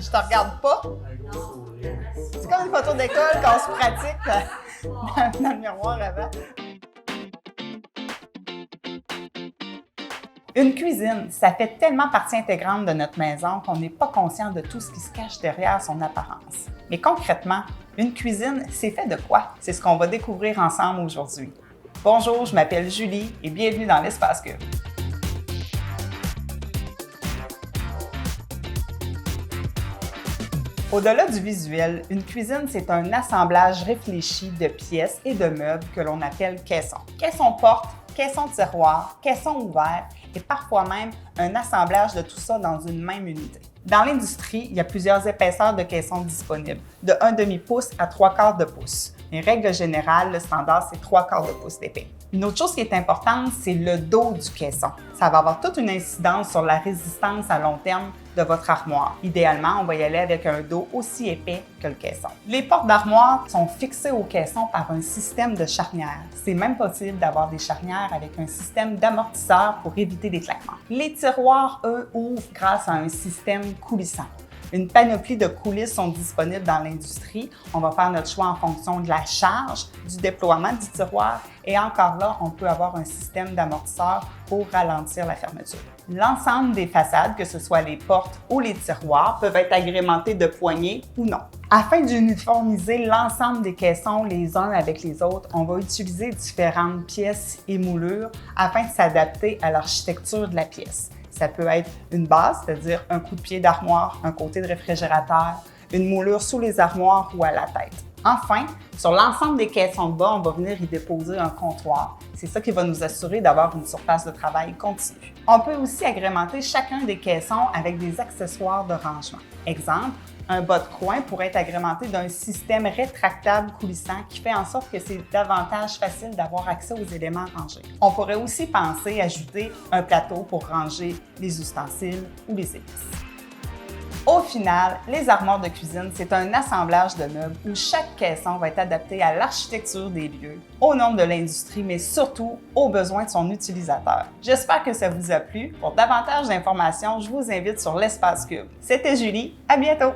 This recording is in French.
Je te regarde pas. C'est comme une photo d'école quand on se pratique dans le miroir avant. Une cuisine, ça fait tellement partie intégrante de notre maison qu'on n'est pas conscient de tout ce qui se cache derrière son apparence. Mais concrètement, une cuisine, c'est fait de quoi? C'est ce qu'on va découvrir ensemble aujourd'hui. Bonjour, je m'appelle Julie et bienvenue dans l'Espace Cube. Au-delà du visuel, une cuisine, c'est un assemblage réfléchi de pièces et de meubles que l'on appelle caissons. Caisson porte, caisson tiroir, caisson ouvert et parfois même un assemblage de tout ça dans une même unité. Dans l'industrie, il y a plusieurs épaisseurs de caissons disponibles, de 1/2 pouce à 3/4 de pouce. En règle générale, le standard, c'est 3/4 de pouce d'épais. Une autre chose qui est importante, c'est le dos du caisson. Ça va avoir toute une incidence sur la résistance à long terme de votre armoire. Idéalement, on va y aller avec un dos aussi épais que le caisson. Les portes d'armoire sont fixées au caisson par un système de charnières. C'est même possible d'avoir des charnières avec un système d'amortisseur pour éviter des claquements. Les tiroirs, eux, ouvrent grâce à un système coulissant. Une panoplie de coulisses sont disponibles dans l'industrie. On va faire notre choix en fonction de la charge, du déploiement du tiroir et encore là, on peut avoir un système d'amortisseur pour ralentir la fermeture. L'ensemble des façades, que ce soit les portes ou les tiroirs, peuvent être agrémentés de poignées ou non. Afin d'uniformiser l'ensemble des caissons les uns avec les autres, on va utiliser différentes pièces et moulures afin de s'adapter à l'architecture de la pièce. Ça peut être une base, c'est-à-dire un coup de pied d'armoire, un côté de réfrigérateur, une moulure sous les armoires ou à la tête. Enfin, sur l'ensemble des caissons de bas, on va venir y déposer un comptoir. C'est ça qui va nous assurer d'avoir une surface de travail continue. On peut aussi agrémenter chacun des caissons avec des accessoires de rangement. Exemple, un bas de coin pourrait être agrémenté d'un système rétractable coulissant qui fait en sorte que c'est davantage facile d'avoir accès aux éléments rangés. On pourrait aussi penser à ajouter un plateau pour ranger les ustensiles ou les épices. Au final, les armoires de cuisine, c'est un assemblage de meubles où chaque caisson va être adapté à l'architecture des lieux, au nombre de l'industrie, mais surtout aux besoins de son utilisateur. J'espère que ça vous a plu. Pour davantage d'informations, je vous invite sur l'Espace Cube. C'était Julie, à bientôt!